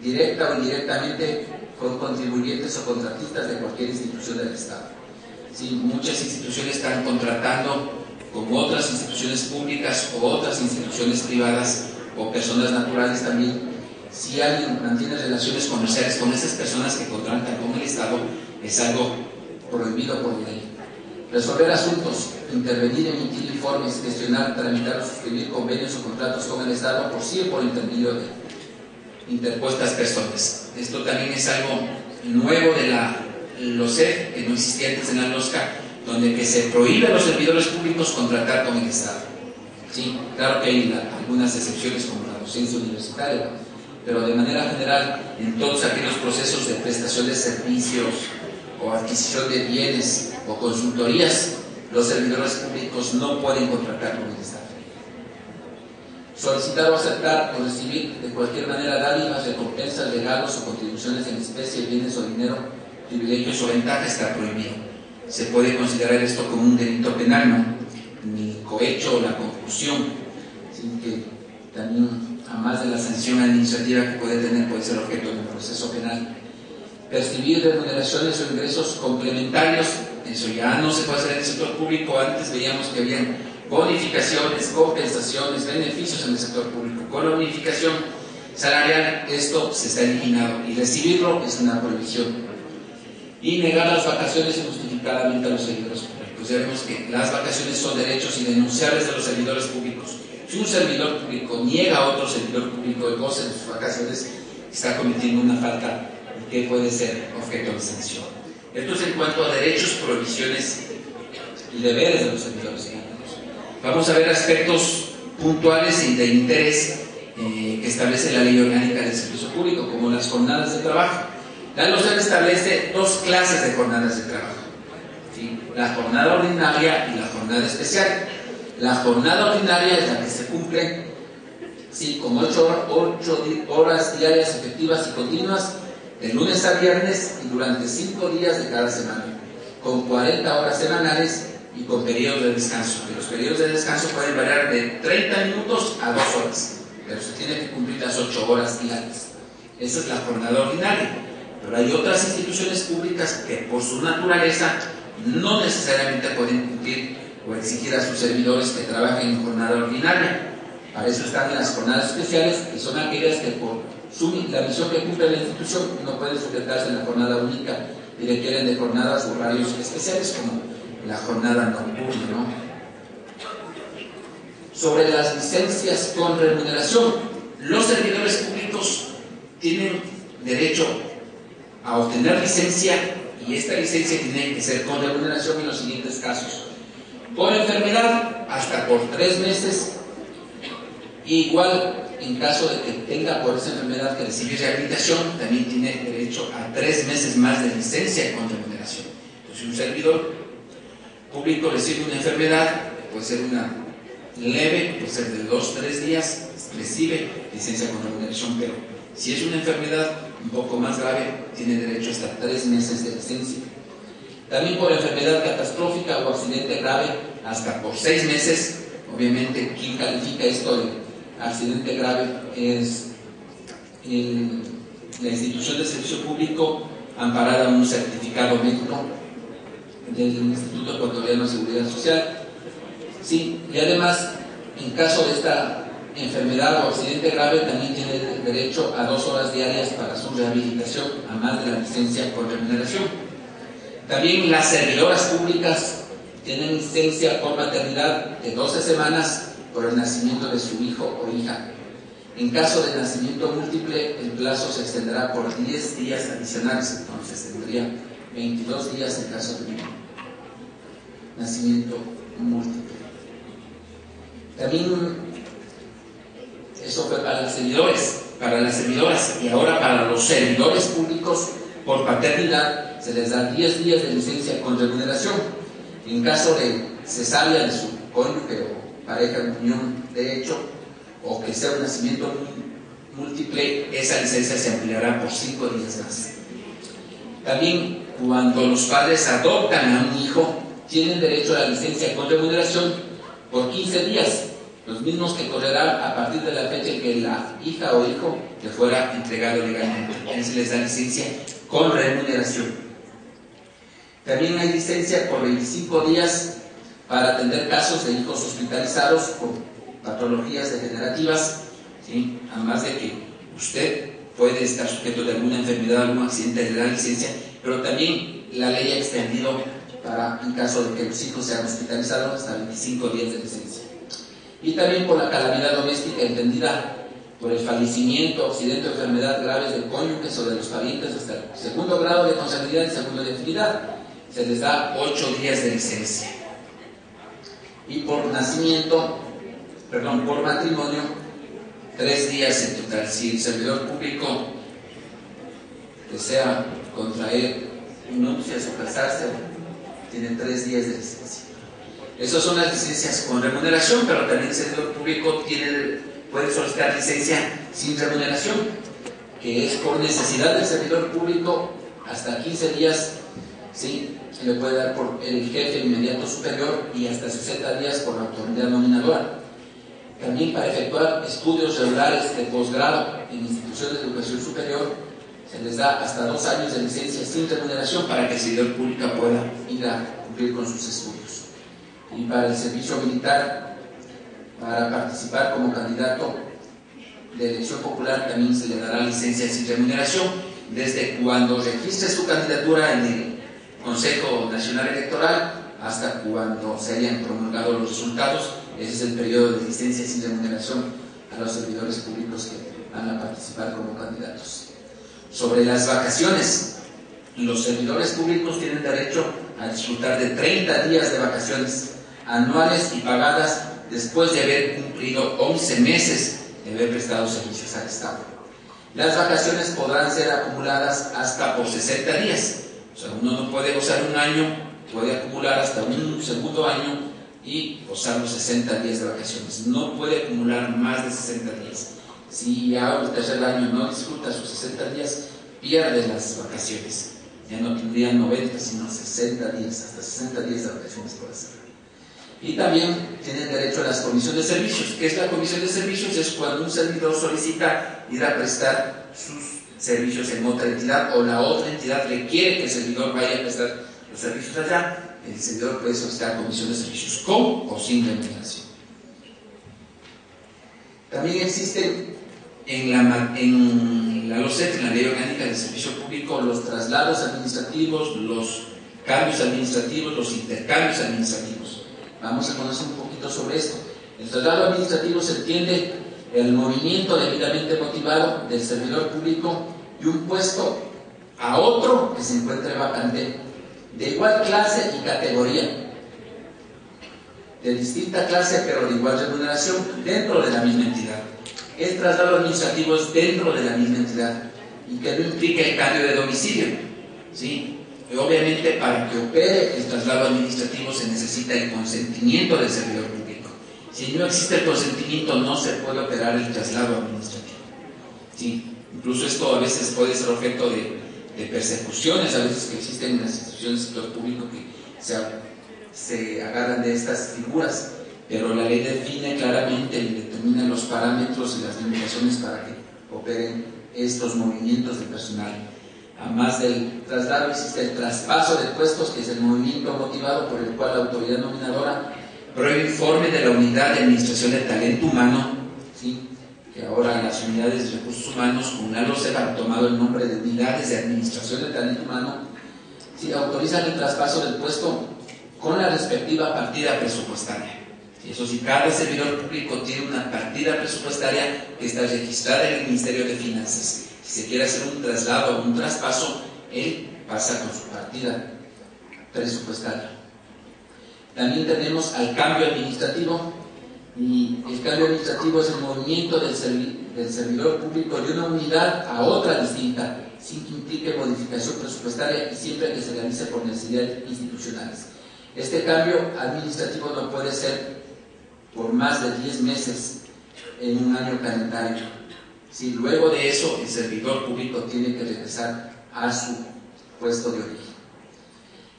directa o indirectamente con contribuyentes o contratistas de cualquier institución del Estado. Sí, muchas instituciones están contratando con otras instituciones públicas o otras instituciones privadas o personas naturales también. Si alguien mantiene relaciones comerciales con esas personas que contratan con el Estado, es algo prohibido por ley. Resolver asuntos, intervenir, emitir informes, gestionar, tramitar o suscribir convenios o contratos con el Estado por sí o por intermedio de interpuestas personas. Esto también es algo nuevo de la LOCEF, que no existía antes en la LOSCA, donde que se prohíbe a los servidores públicos contratar con el Estado. Sí, claro que hay algunas excepciones como la docencia universitaria, pero de manera general en todos aquellos procesos de prestación de servicios o adquisición de bienes o consultorías, los servidores públicos no pueden contratar con el Estado. Solicitar o aceptar o recibir de cualquier manera dádivas, recompensas, regalos o contribuciones en especie, bienes o dinero, privilegios o ventajas está prohibido. Se puede considerar esto como un delito penal, ¿no? Ni cohecho o la confusión, sin que también, a más de la sanción administrativa que puede tener, puede ser objeto de un proceso penal. Percibir remuneraciones o ingresos complementarios, eso ya no se puede hacer en el sector público. Antes veíamos que habían bonificaciones, compensaciones, beneficios en el sector público. Con la bonificación salarial esto se está eliminado y recibirlo es una prohibición. Y negar las vacaciones injustificadamente a los servidores públicos. pues ya vemos que las vacaciones son derechos irrenunciables de los servidores públicos. Si un servidor público niega a otro servidor público el goce de sus vacaciones, está cometiendo una falta que puede ser objeto de sanción. Esto es en cuanto a derechos, prohibiciones y deberes de los servidores públicos. Vamos a ver aspectos puntuales y de interés que establece la Ley Orgánica del Servicio Público, como las jornadas de trabajo. La LOCEP establece dos clases de jornadas de trabajo, ¿sí? La jornada ordinaria y la jornada especial. La jornada ordinaria es la que se cumple, ¿sí?, con 8 horas diarias efectivas y continuas, de lunes a viernes y durante 5 días de cada semana, con 40 horas semanales y con periodos de descanso. Y los periodos de descanso pueden variar de 30 minutos a 2 horas, pero se tiene que cumplir las 8 horas diarias. Esa es la jornada ordinaria. Pero hay otras instituciones públicas que por su naturaleza no necesariamente pueden cumplir o exigir a sus servidores que trabajen en jornada ordinaria. Para eso están las jornadas especiales, que son aquellas que por la misión que cumple la institución no pueden sujetarse en la jornada única y requieren de jornadas o horarios especiales, como la jornada nocturna, ¿no? Sobre las licencias con remuneración, los servidores públicos tienen derecho a obtener licencia, y esta licencia tiene que ser con remuneración en los siguientes casos: por enfermedad hasta por 3 meses, y igual en caso de que tenga por esa enfermedad que recibir rehabilitación, también tiene derecho a 3 meses más de licencia con remuneración. Entonces, si un servidor público recibe una enfermedad, puede ser una leve, puede ser de 2 o 3 días, recibe licencia con remuneración, pero si es una enfermedad un poco más grave, tiene derecho hasta 3 meses de licencia. También por enfermedad catastrófica o accidente grave, hasta por 6 meses. Obviamente, quien califica esto de accidente grave es la institución de servicio público amparada en un certificado médico del Instituto Ecuatoriano de Seguridad Social. Sí, y además, en caso de esta enfermedad o accidente grave, también tiene derecho a 2 horas diarias para su rehabilitación, a más de la licencia con remuneración. También las servidoras públicas tienen licencia por maternidad de 12 semanas por el nacimiento de su hijo o hija. En caso de nacimiento múltiple, el plazo se extenderá por 10 días adicionales, entonces tendría 22 días en caso de nacimiento múltiple. También eso fue para los servidores, para las servidoras, y ahora para los servidores públicos por paternidad se les da 10 días de licencia con remuneración. En caso de cesárea de su cónyuge o pareja en unión de hecho, o que sea un nacimiento múltiple, esa licencia se ampliará por 5 días más. También cuando los padres adoptan a un hijo, tienen derecho a la licencia con remuneración por 15 días, los mismos que correrán a partir de la fecha en que la hija o hijo le fuera entregado legalmente. Ahí se les da licencia con remuneración. También hay licencia por 25 días para atender casos de hijos hospitalizados por patologías degenerativas, ¿sí? Además de que usted puede estar sujeto de alguna enfermedad, algún accidente, le da licencia, pero también la ley ha extendido para, en caso de que los hijos sean hospitalizados, hasta 25 días de licencia. Y también por la calamidad doméstica entendida por el fallecimiento, accidente o enfermedad graves de cónyuges o de los parientes hasta el 2º grado de consanguinidad y 2º de afinidad, se les da 8 días de licencia. Y por por matrimonio, 3 días en total. Si el servidor público desea contraer nupcias o casarse, tiene 3 días de licencia. Esas son las licencias con remuneración, pero también el servidor público puede solicitar licencia sin remuneración, que es por necesidad del servidor público hasta 15 días, ¿sí? Se le puede dar por el jefe inmediato superior y hasta 60 días por la autoridad nominadora. También para efectuar estudios regulares de posgrado en instituciones de educación superior, se les da hasta 2 años de licencia sin remuneración para que el servidor público pueda ir a cumplir con sus estudios. Y para el servicio militar, para participar como candidato de elección popular, también se le dará licencia sin remuneración desde cuando registre su candidatura en el Consejo Nacional Electoral hasta cuando se hayan promulgado los resultados. Ese es el periodo de licencia sin remuneración a los servidores públicos que van a participar como candidatos. Sobre las vacaciones, los servidores públicos tienen derecho a disfrutar de 30 días de vacaciones anuales y pagadas después de haber cumplido 11 meses de haber prestado servicios al Estado. Las vacaciones podrán ser acumuladas hasta por 60 días. O sea, uno no puede gozar un año, puede acumular hasta un segundo año y gozar los 60 días de vacaciones. No puede acumular más de 60 días. Si ya el tercer año no disfruta sus 60 días, pierde las vacaciones. Ya no tendrían 90, sino 60 días, hasta 60 días de vacaciones por hacer. Y también tienen derecho a las comisiones de servicios. ¿Qué es la comisión de servicios? Es cuando un servidor solicita ir a prestar sus servicios en otra entidad o la otra entidad requiere que el servidor vaya a prestar los servicios allá. El servidor puede solicitar comisión de servicios con o sin remuneración. También existen en la LOCET, en la Ley Orgánica del Servicio Público, los traslados administrativos, los cambios administrativos, los intercambios administrativos. Vamos a conocer un poquito sobre esto. El traslado administrativo se entiende el movimiento debidamente motivado del servidor público de un puesto a otro que se encuentre vacante, de igual clase y categoría, de distinta clase pero de igual remuneración dentro de la misma entidad. El traslado administrativo es dentro de la misma entidad y que no implica el cambio de domicilio, ¿sí? Y obviamente para que opere el traslado administrativo se necesita el consentimiento del servidor público. Si no existe el consentimiento no se puede operar el traslado administrativo, ¿sí? Incluso esto a veces puede ser objeto de persecuciones, a veces que existen en las instituciones del sector público que se agarran de estas figuras, pero la ley define claramente y determina los parámetros y las limitaciones para que operen estos movimientos de personal. Además del traslado existe el traspaso de puestos, que es el movimiento motivado por el cual la autoridad nominadora prueba informe de la unidad de administración de talento humano, ¿sí? Que ahora las unidades de recursos humanos con una LOCET han tomado el nombre de unidades de administración de talento humano, ¿sí? Autorizan el traspaso del puesto con la respectiva partida presupuestaria. Eso sí, cada servidor público tiene una partida presupuestaria que está registrada en el Ministerio de Finanzas. Si se quiere hacer un traslado o un traspaso, él pasa con su partida presupuestaria. También tenemos al cambio administrativo, y el cambio administrativo es el movimiento del servidor público de una unidad a otra distinta, sin que implique modificación presupuestaria y siempre que se realice por necesidades institucionales. Este cambio administrativo no puede ser por más de 10 meses en un año calendario. Si luego de eso el servidor público tiene que regresar a su puesto de origen.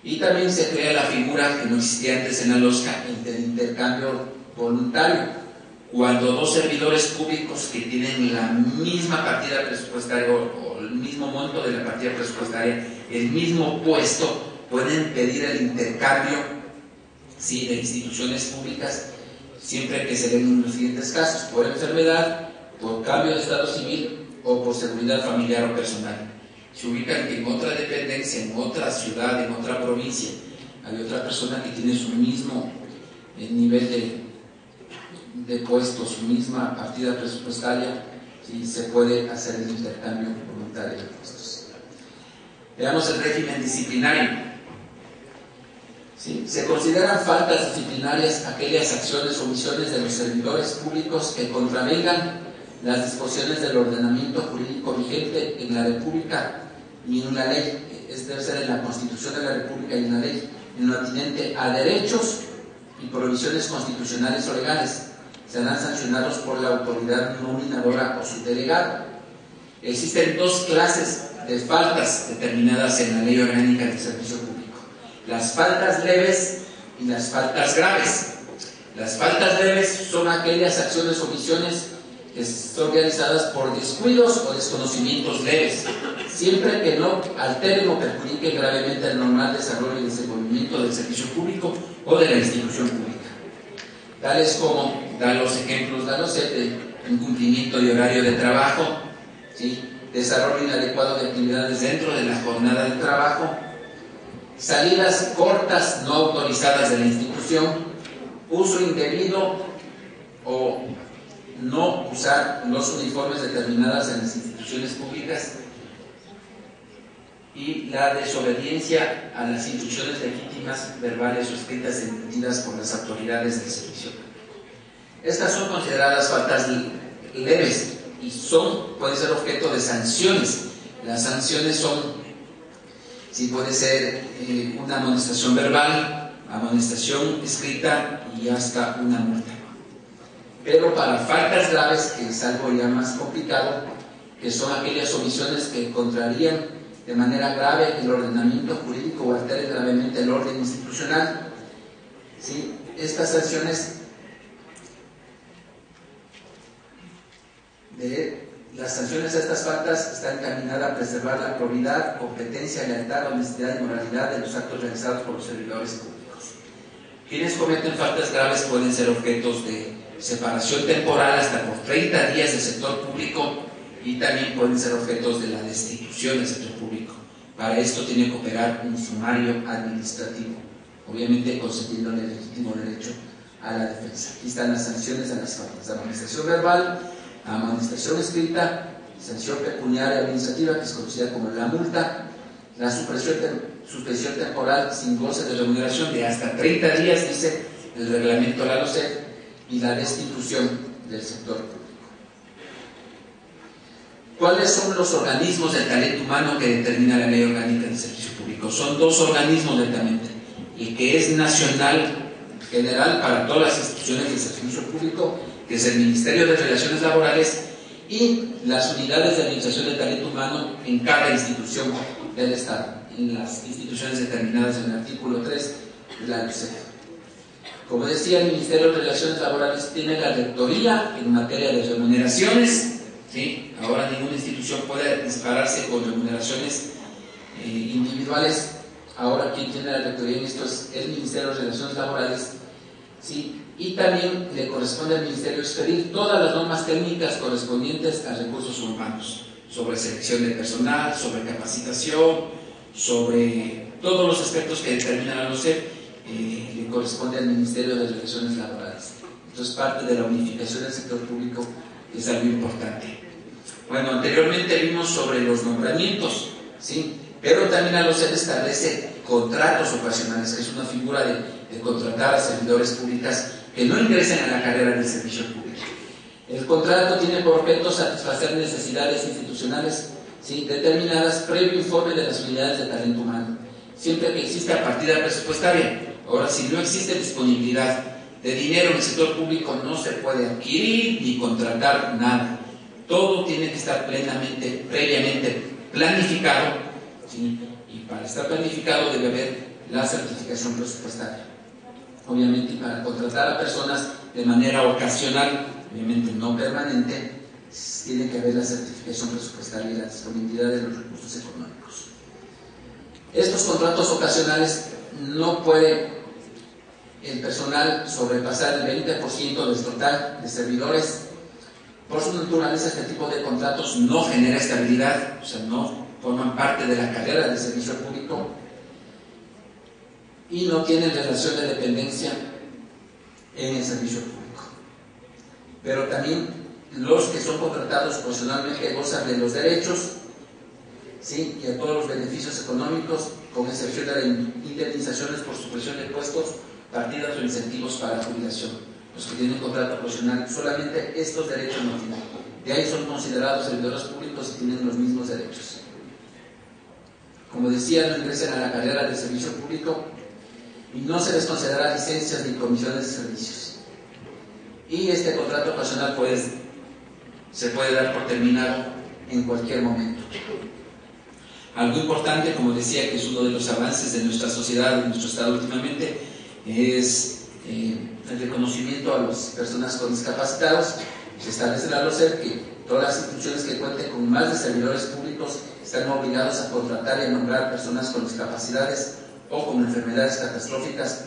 Y también se crea la figura que no existía antes en la LOSCA, el intercambio voluntario, cuando dos servidores públicos que tienen la misma partida presupuestaria o el mismo monto de la partida presupuestaria, el mismo puesto, pueden pedir el intercambio, ¿sí?, de instituciones públicas, siempre que se den los siguientes casos: por enfermedad, por cambio de estado civil o por seguridad familiar o personal. Se ubican que en otra dependencia, en otra ciudad, en otra provincia, hay otra persona que tiene su mismo nivel de puesto, su misma partida presupuestaria, y se puede hacer el intercambio voluntario de puestos. Veamos el régimen disciplinario. ¿Sí? Se consideran faltas disciplinarias aquellas acciones o omisiones de los servidores públicos que contravengan las disposiciones del ordenamiento jurídico vigente en la República y en una ley, debe ser en la Constitución de la República y en la ley, en lo atinente a derechos y provisiones constitucionales o legales. Serán sancionados por la autoridad nominadora o su delegado. Existen dos clases de faltas determinadas en la Ley Orgánica del Servicio Público: las faltas leves y las faltas graves. Las faltas leves son aquellas acciones o omisiones que son realizadas por descuidos o desconocimientos leves, siempre que no alteren o perjudiquen gravemente el normal desarrollo y desenvolvimiento del servicio público o de la institución pública. Tales como, da los ejemplos, da los de incumplimiento de horario de trabajo, ¿sí?, desarrollo inadecuado de actividades dentro de la jornada de trabajo, salidas cortas no autorizadas de la institución, uso indebido o no usar los uniformes determinados en las instituciones públicas y la desobediencia a las instrucciones legítimas, verbales o escritas emitidas por las autoridades del servicio. Estas son consideradas faltas leves y pueden ser objeto de sanciones. Las sanciones son, sí, puede ser una amonestación verbal, amonestación escrita y hasta una multa. Pero para faltas graves, que es algo ya más complicado, que son aquellas omisiones que contrarían de manera grave el ordenamiento jurídico o alteren gravemente el orden institucional, ¿sí? Estas sanciones las sanciones a estas faltas están encaminadas a preservar la probidad, competencia, lealtad, honestidad y moralidad de los actos realizados por los servidores públicos. Quienes cometen faltas graves pueden ser objetos de separación temporal hasta por 30 días del sector público y también pueden ser objetos de la destitución del sector público. Para esto tiene que operar un sumario administrativo, obviamente concediendo el legítimo derecho a la defensa. Aquí están las sanciones a las faltas: amonestación verbal, amonestación escrita, sanción pecuniaria administrativa, que es conocida como la multa, la suspensión temporal sin goce de remuneración de hasta 30 días, dice el reglamento de la LOCEP, y la destitución del sector público. ¿Cuáles son los organismos del talento humano que determina la Ley Orgánica del Servicio Público? Son dos organismos netamente, el que es nacional, general para todas las instituciones del servicio público, que es el Ministerio de Relaciones Laborales, y las unidades de administración del talento humano en cada institución del Estado, en las instituciones determinadas en el artículo 3 de la LOCEP. Como decía, el Ministerio de Relaciones Laborales tiene la rectoría en materia de remuneraciones, ¿sí? Ahora ninguna institución puede dispararse con remuneraciones individuales. Ahora quien tiene la rectoría en esto es el Ministerio de Relaciones Laborales, ¿sí? Y también le corresponde al Ministerio expedir todas las normas técnicas correspondientes a recursos humanos, sobre selección de personal, sobre capacitación, sobre todos los aspectos que determina la LOCEP, le corresponde al Ministerio de Relaciones Laborales. Entonces, parte de la unificación del sector público es algo importante. Bueno, anteriormente vimos sobre los nombramientos, ¿sí? Pero también la LOCEP establece contratos ocasionales, que es una figura de contratar a servidores públicos que no ingresen a la carrera del servicio público. El contrato tiene por objeto satisfacer necesidades institucionales, ¿sí?, determinadas previo informe de las unidades de talento humano, siempre que exista partida presupuestaria. Ahora, si no existe disponibilidad de dinero en el sector público, no se puede adquirir ni contratar nada. Todo tiene que estar previamente planificado, ¿sí? Y para estar planificado debe haber la certificación presupuestaria. Obviamente, para contratar a personas de manera ocasional, obviamente no permanente, tiene que haber la certificación presupuestaria y la disponibilidad de los recursos económicos. Estos contratos ocasionales no puede el personal sobrepasar el 20% del total de servidores. Por su naturaleza, este tipo de contratos no genera estabilidad, o sea, no forman parte de la carrera del servicio público y no tienen relación de dependencia en el servicio público. Pero también los que son contratados ocasionalmente gozan de los derechos, ¿sí?, y a todos los beneficios económicos, con excepción de las indemnizaciones por supresión de puestos, partidas o incentivos para jubilación. Los que tienen contrato profesional, solamente estos derechos no tienen. De ahí son considerados servidores públicos y tienen los mismos derechos. Como decía, no ingresan a la carrera del servicio público y no se les considera licencias ni comisiones de servicios. Y este contrato ocasional se puede dar por terminado en cualquier momento. Algo importante, como decía, que es uno de los avances de nuestra sociedad, de nuestro Estado últimamente, es el reconocimiento a las personas con discapacitados. Se establece en la LOCEP que todas las instituciones que cuenten con más de servidores públicos están obligados a contratar y a nombrar personas con discapacidades o con enfermedades catastróficas,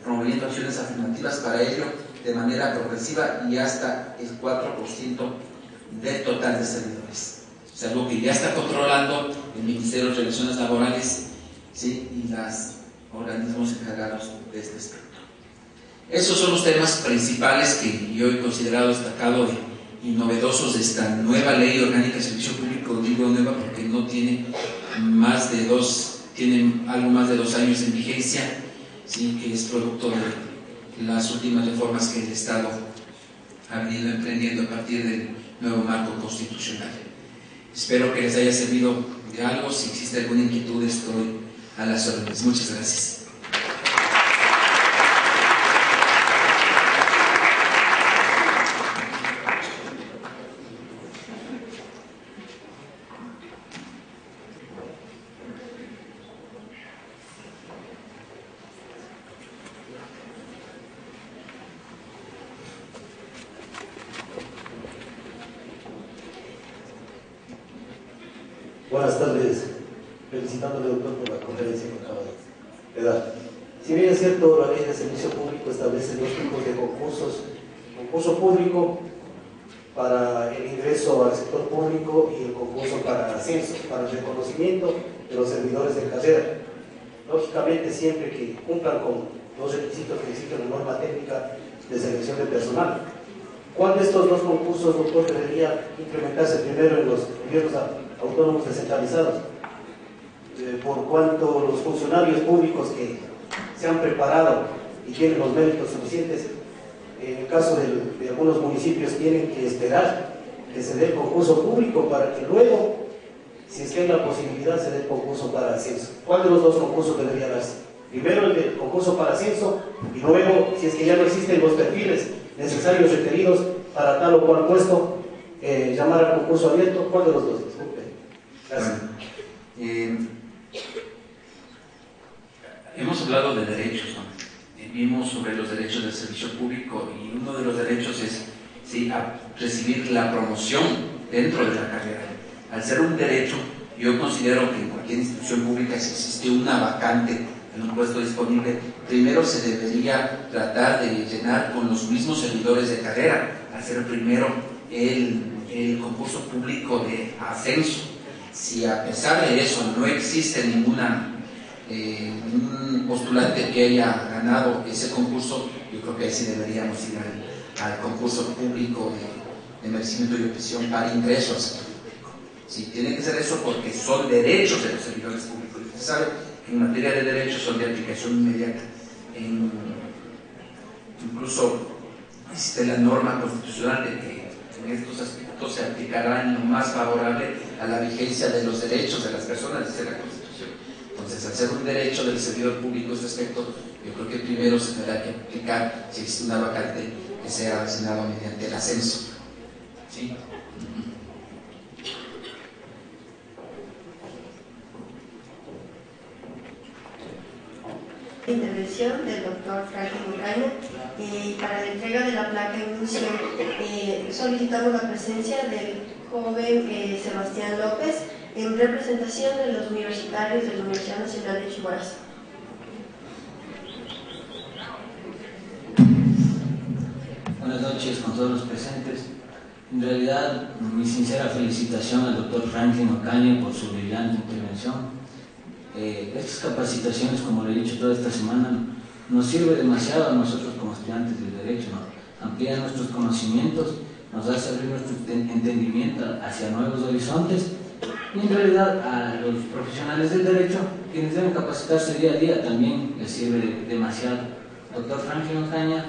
promoviendo acciones afirmativas para ello de manera progresiva y hasta el 4% del total de servidores. Es algo que ya está controlando el Ministerio de Relaciones Laborales ¿sí? Y los organismos encargados de este aspecto. Esos son los temas principales que yo he considerado destacado y novedosos de esta nueva Ley Orgánica de Servicio Público. Digo nueva porque no tiene tiene algo más de 2 años en vigencia, ¿sí? Que es producto de las últimas reformas que el Estado ha venido emprendiendo a partir del nuevo marco constitucional. Espero que les haya servido de algo. Si existe alguna inquietud, estoy a las órdenes. Muchas gracias. Buenas tardes, felicitándole, doctor, por la conferencia que acaba de dar. Si bien es cierto, la Ley de Servicio Público establece 2 tipos de concursos: concurso público para el ingreso al sector público y el concurso para ascenso, para el reconocimiento de los servidores de carrera. Lógicamente, siempre que cumplan con los requisitos que exige la norma técnica de selección de personal. ¿Cuál de estos 2 concursos, doctor, debería implementarse primero en los gobiernos autónomos descentralizados? Por cuanto los funcionarios públicos que se han preparado y tienen los méritos suficientes, en el caso de algunos municipios, tienen que esperar que se dé el concurso público para que luego, si es que hay la posibilidad, se dé el concurso para ascenso. ¿Cuál de los 2 concursos debería darse? Primero el del concurso para ascenso, y luego, si es que ya no existen los perfiles necesarios requeridos para tal o cual puesto, llamar al concurso abierto. ¿Cuál de los 2? Disculpe. Gracias. Bueno, hemos hablado de derechos, ¿no? Vimos sobre los derechos del servicio público, y uno de los derechos es, sí, a recibir la promoción dentro de la carrera. Al ser un derecho, yo considero que en cualquier institución pública, si existe una vacante en un puesto disponible, primero se debería tratar de llenar con los mismos servidores de carrera, hacer primero el concurso público de ascenso. Si a pesar de eso no existe ningún postulante que haya ganado ese concurso, yo creo que ahí sí deberíamos ir al concurso público de merecimiento y opción para ingreso al sector público. Sí, tiene que ser eso porque son derechos de los servidores públicos. Usted sabe que en materia de derechos son de aplicación inmediata. Incluso existe la norma constitucional de que en estos aspectos se aplicará en lo más favorable a la vigencia de los derechos de las personas, dice la Constitución. Entonces, al ser un derecho del servidor público este aspecto, yo creo que primero se tendrá que aplicar, si existe una vacante, que sea asignado mediante el ascenso. ¿Sí? Intervención del doctor Franklin Ocaña. Para la entrega de la placa de inicio solicitamos la presencia del joven Sebastián López en representación de los universitarios de la Universidad Nacional de Chimborazo. Buenas noches con todos los presentes. En realidad, mi sincera felicitación al doctor Franklin Ocaña por su brillante intervención. Estas capacitaciones, como le he dicho toda esta semana, nos sirve demasiado a nosotros como estudiantes del derecho, ¿no? Amplía nuestros conocimientos, nos hace abrir nuestro entendimiento hacia nuevos horizontes, y en realidad a los profesionales del derecho, quienes deben capacitarse día a día, también les sirve demasiado. Doctor Franklin Ocaña,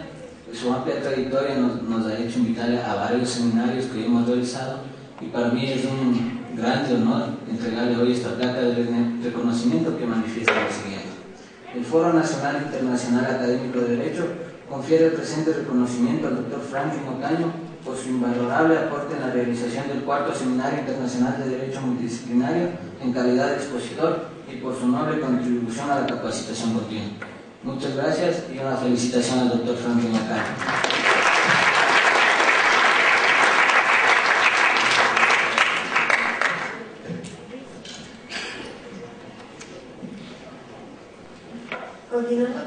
su amplia trayectoria nos ha hecho invitarle a varios seminarios que hemos realizado, y para mí es un grande honor entregarle hoy esta placa de reconocimiento que manifiesta lo siguiente. El Foro Nacional Internacional Académico de Derecho confiere el presente reconocimiento al doctor Franklin Ocaña por su invalorable aporte en la realización del 4º Seminario Internacional de Derecho Multidisciplinario en calidad de expositor y por su noble contribución a la capacitación continua. Muchas gracias y una felicitación al doctor Franklin Ocaña. Continuando